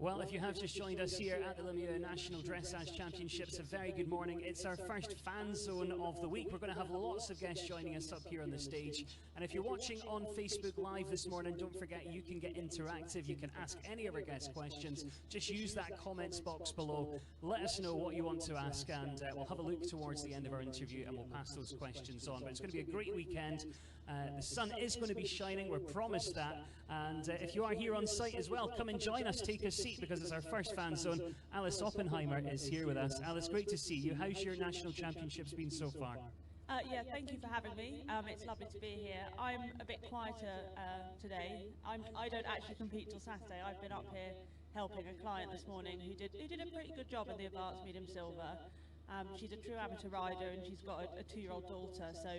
Well, if you have just joined us here at the LeMieux National Dressage Championships, a very good morning. It's our first fan zone of the week. We're going to have lots of guests joining us up here on the stage. And if you're watching on Facebook Live this morning, don't forget you can get interactive. You can ask any of our guests questions. Just use that comments box below. Let us know what you want to ask, and we'll have a look towards the end of our interview and we'll pass those questions on. But it's going to be a great weekend. The sun is going to be shining, we're promised that. And if you are here on site as well, come and join us, take a seat, because it's our first fan zone. Alice Oppenheimer is here with us. Alice, great to see you. How's your national championships been so far? Yeah, thank you for having me. It's lovely to be here. I'm a bit quieter today. I don't actually compete till Saturday. I've been up here helping a client this morning who did a pretty good job in the advanced medium silver. She's a true amateur rider and she's got a 2-year-old daughter, so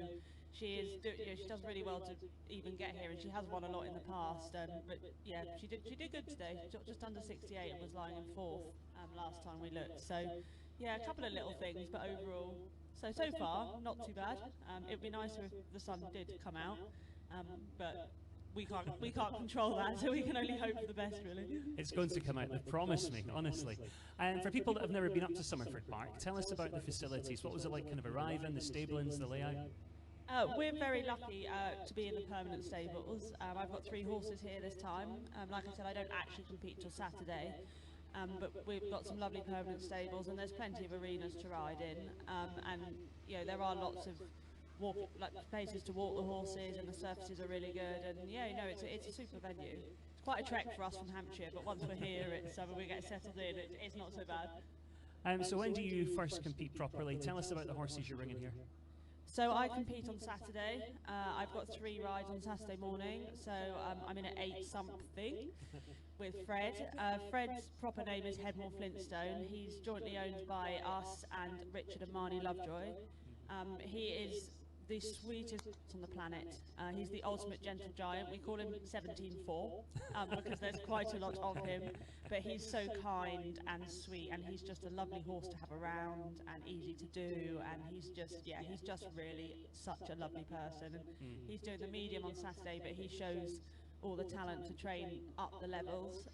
she does really well to even get here, and she has won a lot in the past. But yeah, she did good today. Just under 68 and was lying in 4th last time we looked. So yeah, a couple of little things, but overall, so far not too bad. It would be nicer if the sun did come out, but we can't control that, so we can only hope for the best, really. It's going to come out, they promise me, honestly. And for people that have never been up to Somerford Park, tell us about the facilities. What was it like kind of arriving, the stablings, the layout? We're very lucky to be in the permanent stables. I've got 3 horses here this time. Like I said, I don't actually compete till Saturday, but we've got some lovely permanent stables, and there's plenty of arenas to ride in. And you know, there are lots of places to walk the horses, and the surfaces are really good. And yeah, you know, it's a super venue. It's quite a trek for us from Hampshire, but once we're here, when we get settled in, it's not so bad. So when do you first compete properly? Tell us about the horses you're bringing here. So I compete on Saturday. I've got 3 rides on Saturday morning, so I'm in at 8 something with Fred. Fred's proper name is Headmore Flintstone. He's jointly owned by us and Richard and Marnie Lovejoy. He is the sweetest on the planet. He's the ultimate gentle giant. We call him 17-4 because there's quite a lot of him, but he's so kind and sweet, and he's just a lovely horse to have around and easy to do, and he's just really such a lovely person. And he's doing the medium on Saturday, but he shows all the talent to train up the levels,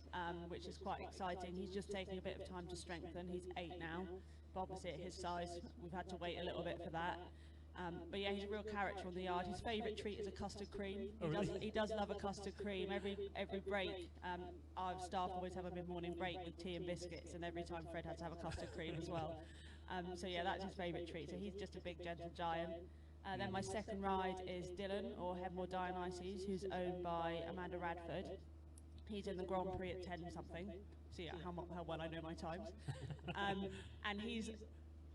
which is quite exciting. He's just taking a bit of time to strengthen. He's 8 now, but obviously at his size we've had to wait a little bit for that. But yeah, he's a real character on the yard. His favourite treat is a custard cream. He does love a custard cream. Every break, our staff always have a mid-morning break with tea and biscuits, and every time Fred had to have a custard cream as well. So yeah, that's his favourite treat. So he's just a big gentle giant. Then my second ride is Dylan, or Headmore Dionysus, who's owned by Amanda Radford. He's in the Grand Prix at 10 something. See how well I know my times. And he's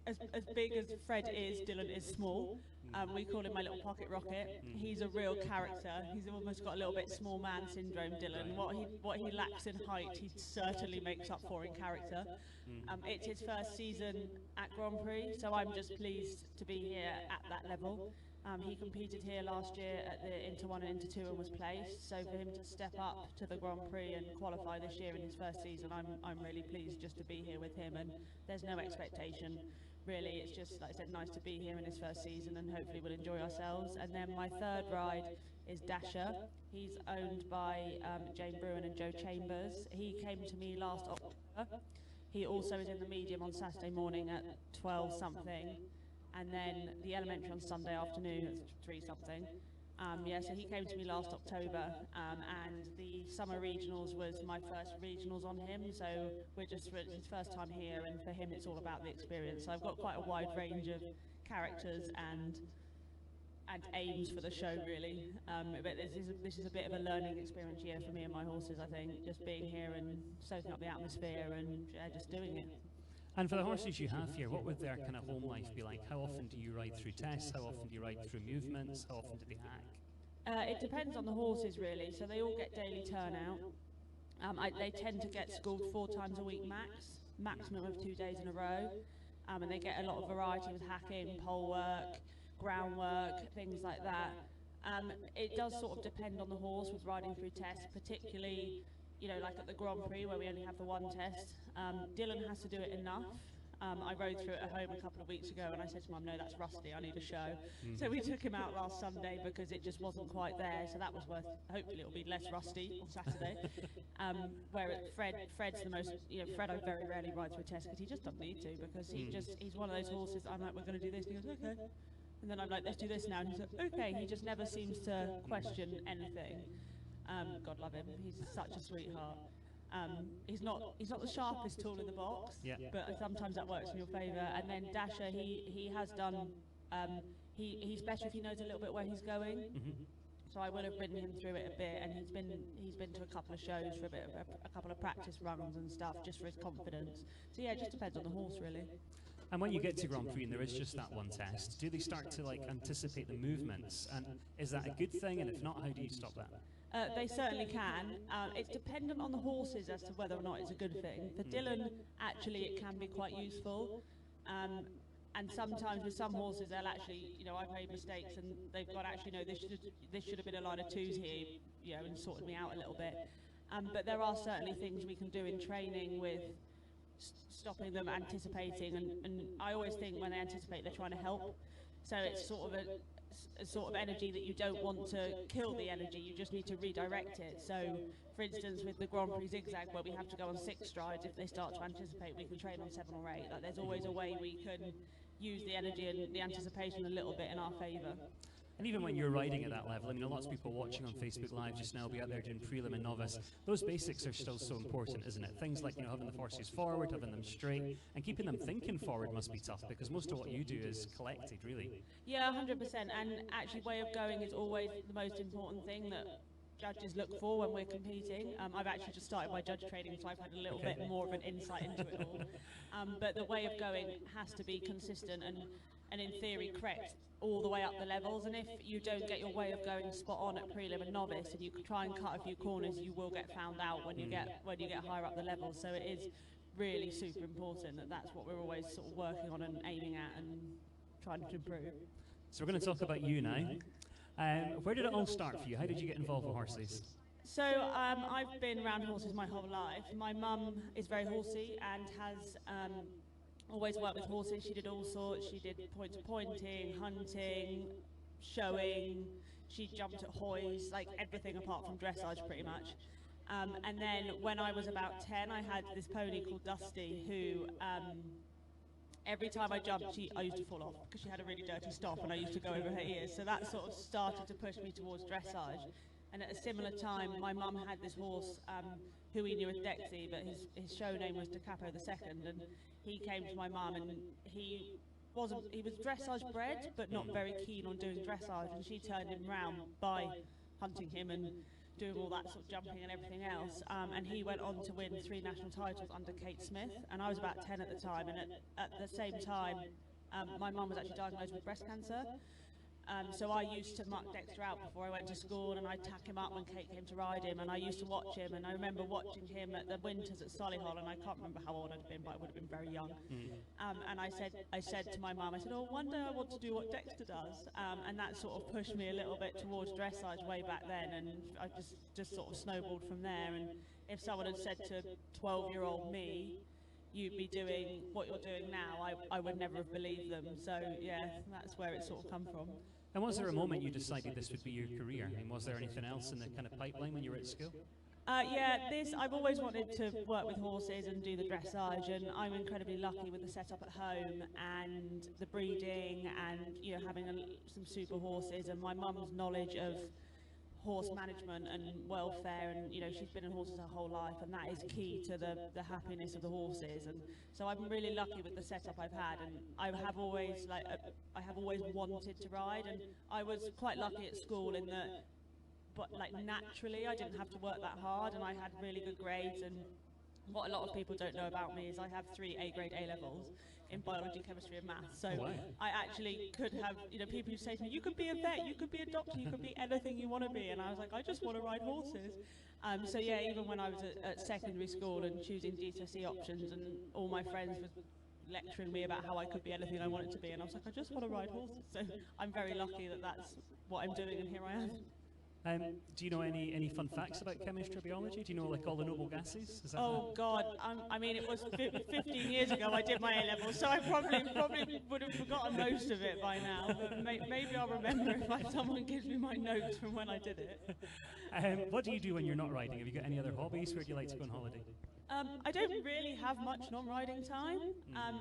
as big as Fred is, Dylan is small. We call him my little pocket rocket. He's a real character. He's almost got a little bit small man syndrome, Dylan. What he lacks in height, he certainly makes up for in character. It's his first season at Grand Prix, so I'm just pleased to be here at that level. He competed here last year at the Inter 1 and Inter 2 and was placed, so for him to step up to the Grand Prix and qualify this year in his first season, I'm really pleased just to be here with him, and there's no expectation. Really, it's just, like I said, nice to be here in his first season, and hopefully we'll enjoy ourselves. And then my third ride is Dasher. He's owned by Jane Bruin and Joe Chambers. He came to me last October. He also is in the medium on Saturday morning at 12 something, and then the elementary on Sunday afternoon at 3 something. Yeah, so he came to me last October, and the summer regionals was my first regionals on him, so it's his first time here, and for him it's all about the experience. So I've got quite a wide range of characters and aims for the show, really. But this is a bit of a learning experience year for me and my horses, I think, just being here and soaking up the atmosphere and just doing it. And for the horses you have here, what would their kind of home life be like? How often do you ride through tests? How often do you ride through movements? How often do they hack? It depends on the horses, really. So they all get daily turnout. They tend to get schooled 4 times a week maximum of 2 days in a row. And they get a lot of variety with hacking, pole work, groundwork, things like that. It does sort of depend on the horse with riding through tests, particularly, you know, like at the Grand Prix where we only have the 1 test. Dylan has to do it enough. I rode through it at home a couple of weeks ago, and I said to Mum, no, that's rusty, I need a show. So we took him out last Sunday because it just wasn't quite there, so that was worth, hopefully it'll be less rusty on Saturday. Where Fred's the most, Fred I very rarely ride through a test because he just doesn't need to, because he's one of those horses, I'm like, we're going to do this, and he goes, okay. And then I'm like, let's do this now, and he's like, okay, he just never seems to question anything. God love him, he's such a sweetheart. He's not the sharpest tool in the box, but sometimes that works in your favour. And then Dasher, he has done. He's better if he knows a little bit where he's going. So I would have ridden him through it a bit, and he's been to a couple of shows for a couple of practice runs and stuff, just for his confidence. So yeah, it just depends on the horse really. And when you get to Grand Prix and there is just that one test, do they start to anticipate the movements? And is that a good thing? And if not, how do you stop that? They certainly can. It's dependent on the horses as to whether or not it's a good thing. For Dylan, actually, it can be quite useful. And sometimes with some horses, they'll actually, I've made mistakes and they've got actually, no, this should have been a line of twos here, and sorted me out a little bit. But there are certainly things we can do in training with stopping them anticipating. And I always think when they anticipate, they're trying to help. So it's sort of a sort of energy that you don't want to kill the energy, you just need to redirect it. So, for instance, with the Grand Prix zigzag, where we have to go on 6 strides, if they start to anticipate, we can train on 7 or 8. There's always a way we can use the energy and the anticipation a little bit in our favour. And even when you're riding at that level, I mean, lots of people watching on Facebook Live just now will be out there doing prelim and novice. Those basics are still so important, isn't it? Things like, having the horses forward, having them straight, and keeping them thinking forward must be tough, because most of what you do is collected, really. Yeah, 100%. And actually, way of going is always the most important thing that judges look for when we're competing. I've actually just started my judge training, so I've had a little bit more of an insight into it all. But the way of going has to be consistent and in theory correct all the way up the levels, and if you don't get your way of going spot on at prelim and novice and you try and cut a few corners, you will get found out when you get higher up the levels. So it is really super important that's what we're always sort of working on and aiming at and trying to improve. So we're going to talk about you now. Where did it all start for you? How did you get involved with horses? So I've been around horses my whole life. My mum is very horsey and has always worked with horses. She did all sorts. She did pointing, hunting, showing. She jumped at hoys, everything apart from dressage pretty much. And then when I was about 10, I had this pony called Dusty who every time I jumped, I used to fall off because she had a really dirty stop and I used to go over her ears. So that sort of started to push me towards dressage. And at a similar time, my mum had this horse who we knew as Dexy, but his show name was DeCapo II, and he came to my mum, and he was dressage bred, but not very keen on doing dressage, and she turned him round by hunting him and doing all that sort of jumping and everything else, and he went on to win 3 national titles under Kate Smith, and I was about 10 at the time, and at the same time, my mum was actually diagnosed with breast cancer. So I used to muck Dexter out before I went to school, and I'd tack him up when Kate came to ride him, and I used to watch him, and I remember watching him at the winters at Solihull, and I can't remember how old I'd been, but I would have been very young. And I said to my mum, I said, oh, one day I want to do what Dexter does, and that sort of pushed me a little bit towards dressage way back then, and I just sort of snowballed from there. And if someone had said to 12-year-old me, you'd be doing what you're doing now, I would never have believed them. So yeah, that's where it sort of come from. And was there a moment you decided this would be your career? I mean, was there anything else in the kind of pipeline when you were at school? Yeah, I've always wanted to work with horses and do the dressage, and I'm incredibly lucky with the setup at home and the breeding and having some super horses, and my mum's knowledge of horse management and welfare, and she's been in horses her whole life, and that is key to the happiness of the horses. And so I'm really lucky with the setup I've had, and I have always wanted to ride, and I was quite lucky at school in that, but naturally I didn't have to work that hard, and I had really good grades. And what a lot of people don't know about me is I have 3 A-grade A-levels in biology, chemistry and maths. So I actually could have, people who say to me, you could be a vet, you could be a doctor, you could be anything you want to be. And I was like, I just want to ride horses. So yeah, even when I was at secondary school and choosing GCSE options, and all my friends were lecturing me about how I could be anything I wanted to be, and I was like, I just want to ride horses. So I'm very lucky that that's what I'm doing, and here I am. Do you know any fun facts about chemistry or biology? Do you know like all the noble gases? Is that Oh God, I mean it was 15 years ago I did my A-levels, so I probably would have forgotten most of it by now, but maybe I'll remember if someone gives me my notes from when I did it. What do you do when you're not riding? Have you got any other hobbies? Where do you like to go on holiday? I don't really have much non-riding time,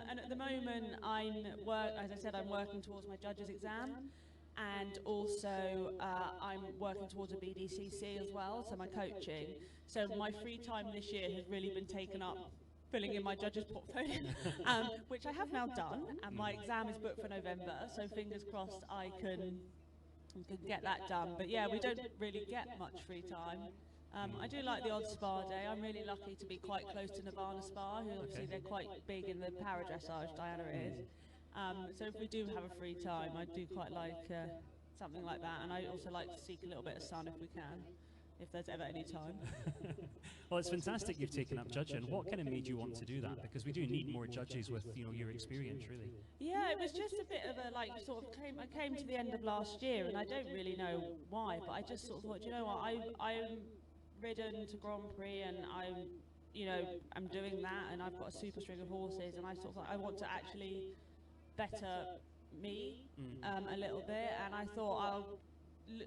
and at the moment as I said, I'm working towards my judges exam, and also I'm working towards a BDCC as well, so my coaching. So my free time this year has really been taken up filling in my judges portfolio, which I have now done, and my exam is booked for November, so fingers crossed I can get that done. But yeah, we don't really get much free time. I do like the odd spa day. I'm really lucky to be quite close to Nirvana Spa, who obviously they're quite big in the para dressage, Diana is. So if we do have a free time, I do quite like something like that, and I also like to seek a little bit of sun if we can, if there's ever any time. Well, it's fantastic you've taken up judging. What kind of made you want to do that? Because we do need more judges with your experience, really. Yeah, it was just a bit of a I came to the end of last year, and I don't really know why, but I just sort of thought, you know what, I'm ridden to Grand Prix, and I'm doing that, and I've got a super string of horses, and I sort of thought I want to actually better me a little bit, and I thought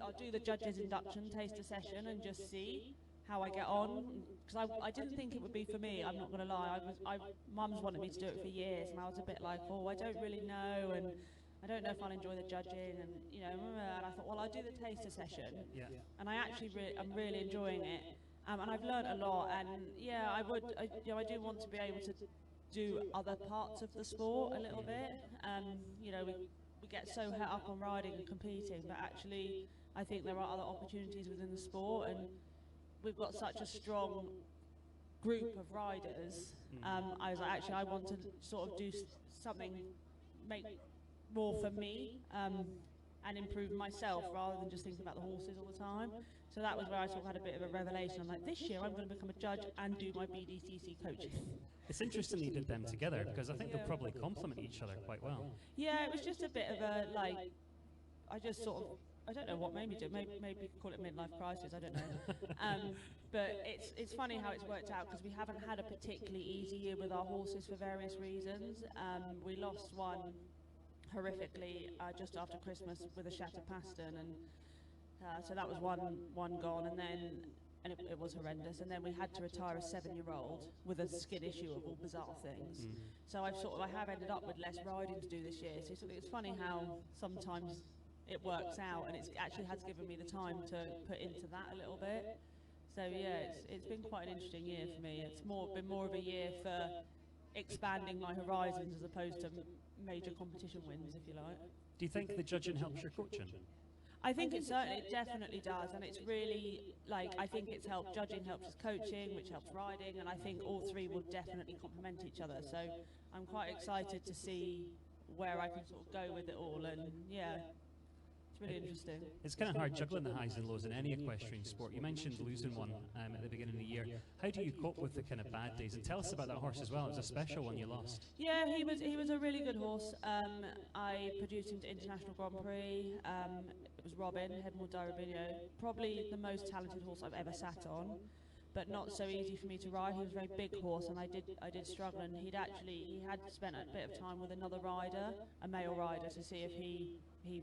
I'll do the judges induction taster session and just see how I get on, because I didn't think it would be for me. I'm not going to lie. Mum's wanted me to do it for years, and I was a bit like, oh, I don't really know, and I don't know if I'll enjoy the judging, and and I thought, well, I'll do the taster session, and I'm really enjoying it, and I've learned a lot, and yeah, I do want to be able to do other parts of the sport a little bit. We get so het up on riding and competing, but actually I think there are other opportunities within the sport, and we've got such a strong group of riders. I was like, actually I want to sort of do something, make more for me, and improve myself rather than just thinking about the horses all the time. So that was where I sort of had a bit of a revelation. I'm like, this year I'm going to become a judge and do my BDCC coaching. It's interesting you did them together, because I think they'll probably complement each other quite well. Yeah, it was just a bit of a, I just sort of, I don't know what made me do it. Maybe you could call it midlife crisis, I don't know. But it's funny how it's worked out, because we haven't had a particularly easy year with our horses for various reasons. We lost one horrifically just after Christmas with a shattered pastern, and so that was one gone, and it was horrendous. And then we had to retire a 7-year-old with a skin issue of all bizarre things. So I have ended up with less riding to do this year. So it's funny how sometimes it works out, and it actually has given me the time to put into that a little bit. So yeah, it's been quite an interesting year for me. It's been more of a year for expanding my horizons as opposed to major competition wins, if you like. Do you think the judging helps your coaching? I think it definitely does, and it's really, I think it's helped, judging helps us coaching, which helps riding, and I think all three will definitely complement each other. So I'm quite excited to see where I can sort of go with it all, and yeah, it's really interesting. It's kind of hard juggling the highs and lows in any equestrian sport. You mentioned losing one at the beginning of the year. How do you cope with the kind of bad days? And tell us about that horse as well. It was a special one you lost. Yeah, he was a really good horse. I produced him to International Grand Prix. It was Robin, Headmore Dirubinio, probably the most talented horse I've ever sat on, but not so easy for me to ride. He was a very big horse, and I did struggle, and he had spent a bit of time with another rider, a male rider, to see if he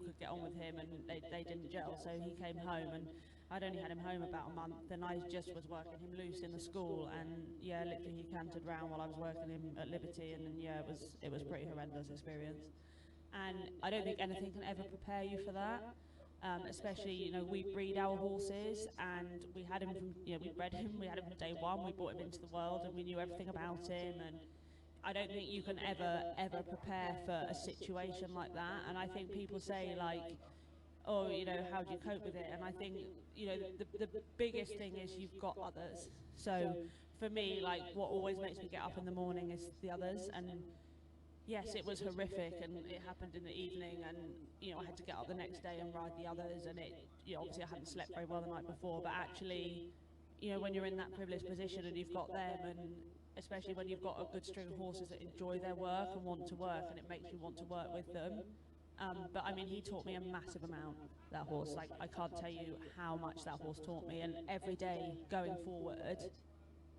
could get on with him, and they didn't gel, so he came home, and I'd only had him home about a month, and I just was working him loose in the school, and yeah, literally he cantered round while I was working him at Liberty, and yeah, it was pretty horrendous experience. And I don't think anything can ever prepare you for that. Especially, we breed our horses, and we had him from, we bred him, we had him from day one, we brought him into the world, and we knew everything about him, and I don't think you can ever prepare for a situation like that. And I think people say, oh, how do you cope with it? And I think, the biggest thing is you've got others. So for me, what always makes me get up in the morning is the others, and yes, it was horrific, and it happened in the evening, and I had to get up the next day and ride the others, and obviously I hadn't slept very well the night before, but actually, when you're in that privileged position and you've got them, and especially when you've got a good string of horses that enjoy their work and want to work, and it makes you want to work with them, But I mean, he taught me a massive amount, that horse. Like, I can't tell you how much that horse taught me. And every day going forward,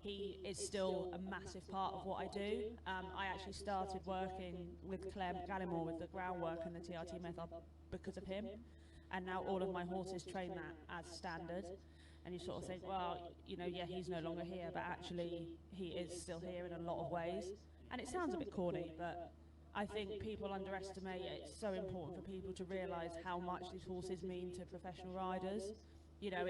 he is still a massive part of what I do. I actually started working with Claire Gallimore with the groundwork and the TRT method because of him. And now all of my horses train that as standard. And you sort of think, well, you know, yeah, he's no longer here, but actually he is still here in a lot of ways. And it sounds a bit corny, but I think people underestimate it. It's so important for people to realise how much these horses mean to professional riders. You know,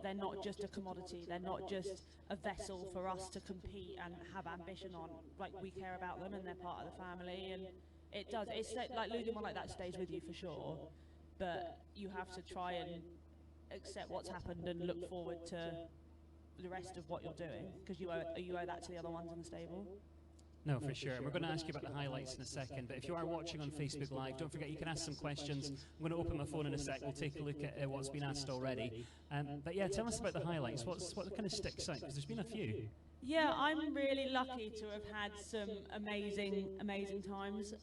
they're not just a commodity, they're not just a vessel for us to compete and have ambition on. Like, we care about them and they're part of the family, and it's like losing one like that stays with you for sure, but you have to try and accept what's happened and look forward to the rest of what you're doing, because you owe that to the other ones in the stable. No, for sure. We're going to ask you about the highlights in a second, but if you are watching on Facebook Live, don't forget you can ask some questions. I'm going to open my phone in a sec. We'll take a look at what's been asked already. But yeah, tell us about the highlights. What kind of sticks out? Because there's been a few. Yeah, I'm really lucky to have had some amazing times.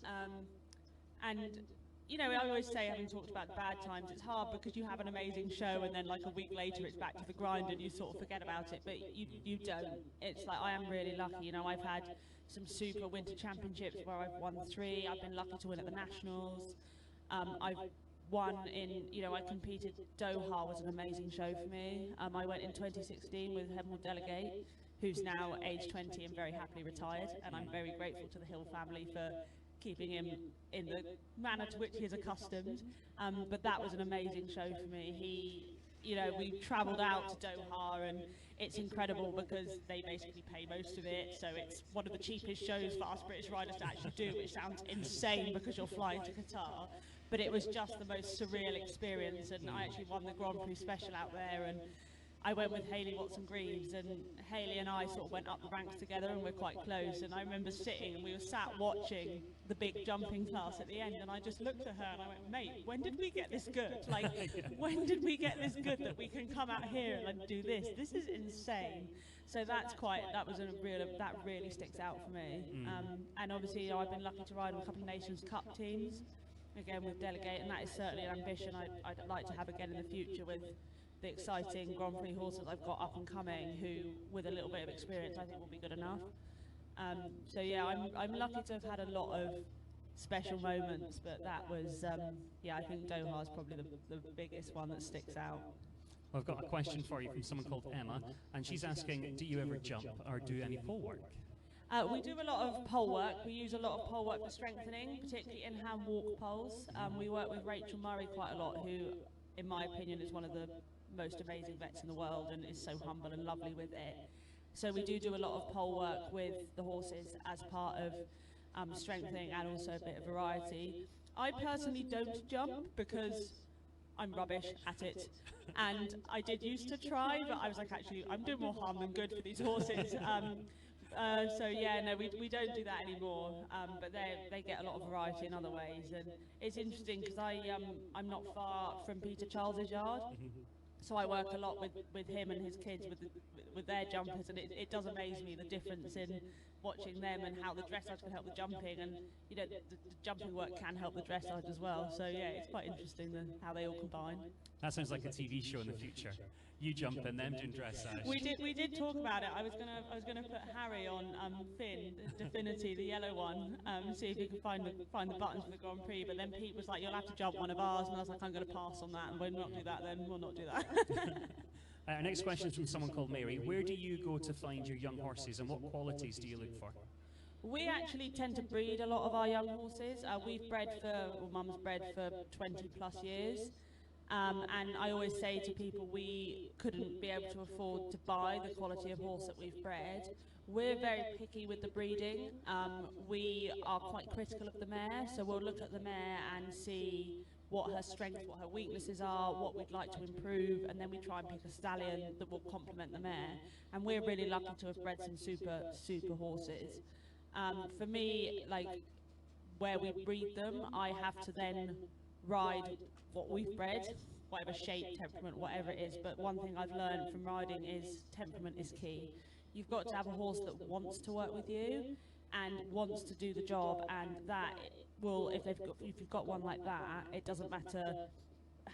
And you know, I always say, having talked about the bad times, it's hard because you have an amazing show and then like a week later it's back to the grind and you sort of forget about it, but you don't. It's like, I am really lucky. You know, I've had some super winter championships where I've won 3. I've been lucky to win at the Nationals. I've won in, you know, I competed, Doha was an amazing show for me. I went in 2016 with Hemel Delegate, who's now age 20 and very happily retired, and I'm very grateful to the Hill family for keeping him in the manner to which he is accustomed. But that was an amazing show for me. You know, we travelled out to Doha, and it's incredible because they basically pay most of it, so it's one of the cheapest shows for us British riders to actually do, which sounds insane because you're flying to Qatar. But it was just the most surreal experience, and I actually won the Grand Prix Special out there, and I went with Hayley Watson-Greaves, and Hayley and I sort of went up the ranks together, and we're quite close. And I remember sitting, and we were sat watching the big jumping class at the end, and I just looked at her and I went, mate, when did we get this good? Like, when did we get this good that we can come out here and do this? This is insane. So that really sticks out for me. And obviously, you know, I've been lucky to ride on a couple of Nations Cup teams, again with Delegate, and that is certainly an ambition I'd like to have again in the future with the exciting Grand Prix horses I've got up and coming, who, with a little bit of experience, I think will be good enough. So yeah, I'm lucky to have had a lot of special moments, but that was, yeah, I think Doha is probably the biggest one that sticks out. Well, I've got a question for you from someone called Emma, and she's asking, do you ever jump or do any pole work? We do a lot of pole work. We use a lot of pole work for strengthening, particularly in-hand walk poles. We work with Rachel Murray quite a lot, who, in my opinion, is one of the most amazing vets in the world and is so humble and lovely with it. So we do a lot of pole work with the horses as part of strengthening and also a bit of variety. I personally don't jump because I'm rubbish at it, and I did used to try, but I was like, actually, I'm doing more harm than good for these horses. So yeah, no, we don't do that anymore, but they get a lot of variety in other ways, and it's interesting because I'm not far from Peter Charles's yard. So I work a lot with him and his kids with their jumpers, and it does amaze me the difference in watching them and how the dressage can help the jumping, and you know the jumping work can help the dressage as well. So yeah, it's quite interesting how they all combine. That sounds like a TV show in the future. You jump and them doing dressage. We did talk about it. I was gonna put Harry on Finn, Definity, the yellow one, see if he could find the buttons for the Grand Prix. But then Pete was like, "You'll have to jump one of ours," and I was like, "I'm gonna pass on that, and we'll not do that. Then we'll not do that." Our next question is from someone called Mary. Where do you go to find your young horses, and what qualities do you look for? We actually tend to breed a lot of our young horses. Mum's bred for 20 plus years. And I always say to people, we couldn't be able to afford to buy the quality of horse that we've bred. We're very picky with the breeding. We are quite critical of the mare, so we'll look at the mare and see what her strengths, what her weaknesses are, what we'd like to improve, and then we try and pick a stallion that will complement the mare. And we're really lucky to have bred some super horses. For me, like, where we breed them, I have to then ride what we've bred, whatever shape, temperament, whatever it is. But one thing I've learned from riding is temperament is key. You've got to have a horse that wants to work with you. and wants to do the job, and that will, if you've got one like that, it doesn't matter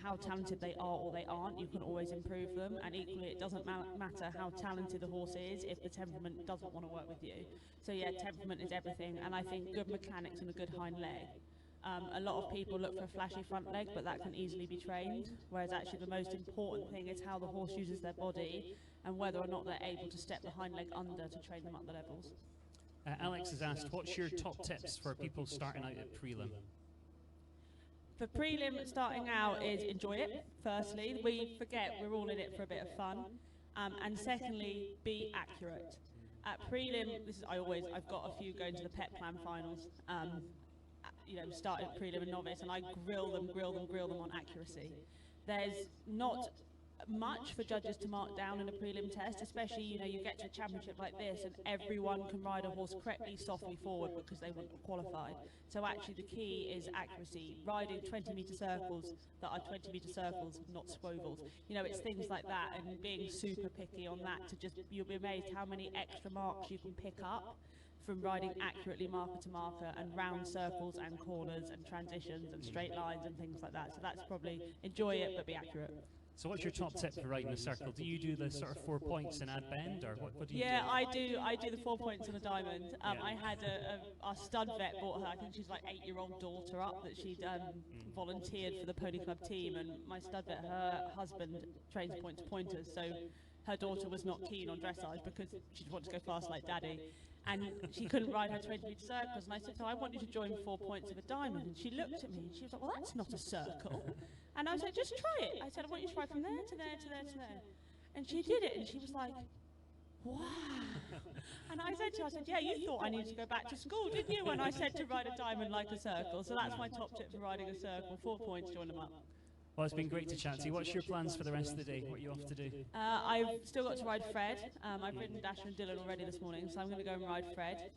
how talented they are or they aren't, you can always improve them, and equally it doesn't matter how talented the horse is if the temperament doesn't want to work with you. So yeah, temperament is everything, and I think good mechanics and a good hind leg. A lot of people look for a flashy front leg, but that can easily be trained, whereas actually the most important thing is how the horse uses their body and whether or not they're able to step the hind leg under to train them up the levels. Alex has asked, what's your top tips for people starting out at prelim? For prelim, starting out is enjoy it, firstly. We forget we're all in it for a bit of fun. And secondly, be accurate. At prelim, I've got a few going to the pet plan finals. Started prelim and novice, and I grill them on accuracy. There's not much for judges to mark down in a prelim test, especially, you get to a championship like this and everyone can ride a horse correctly, softly forward because they want to qualify. So actually the key is accuracy, riding 20-metre circles that are 20-metre circles, not swovels. It's things like that, and being super picky on that you'll be amazed how many extra marks you can pick up from riding accurately marker to marker and round circles and corners and transitions and straight lines and things like that. So that's probably enjoy it but be accurate. So what's your top tip for riding a circle? Do you do the sort of 4 points and add bend, or what do you do? Yeah, I do the 4 points and a diamond. I had our stud vet brought her, I think she's like 8-year-old daughter up, that she'd volunteered for the pony club team, and my stud vet, her husband trains pointers, so her daughter was not keen on dressage because she wanted to go fast like daddy. And she couldn't ride her 20-metre circles, and I said to her, I want you to join 4 points of a diamond. And she looked at me and she was like, well, that's not a circle. And I was like, just try it. I said, I want you to ride from there to there to there to there. And she did it, and she was like, wow. And I said to her, yeah, you thought I needed to go back to school, didn't you, when I said to ride a diamond like a circle? So that's my top tip for riding a circle, 4 points, join them up. Well, it's been great to chat to you. What's your plans for the rest of the day? What are you off to do? I've still got to ride Fred. I've ridden Dasher and Dylan already this morning, so I'm going to go and ride Fred.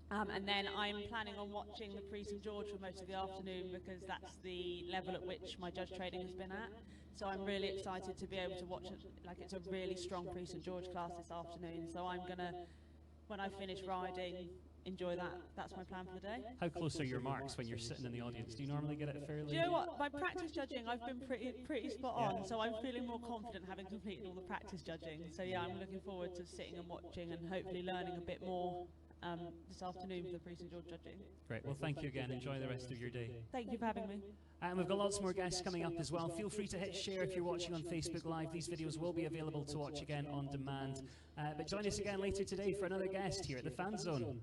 And then I'm planning on watching the Prix St George for most of the afternoon because that's the level at which my judge training has been at. So I'm really excited to be able to watch it. Like, it's a really strong Prix St George class this afternoon. So I'm going to, when I finish riding, enjoy that. That's my plan for the day. How close are your marks when you're sitting in the audience? Do you normally get it fairly? Do you know what? My practice judging, I've been pretty spot on, so I'm feeling more confident having completed all the practice judging. So yeah, I'm looking forward to sitting and watching and hopefully learning a bit more this afternoon for the Prix St George judging. Great. Well, thank you again. Enjoy the rest of your day. Thank you for having me. And we've got lots more guests coming up as well. Feel free to hit share if you're watching on Facebook Live. These videos will be available to watch again on demand. But join us again later today for another guest here at the Fan Zone.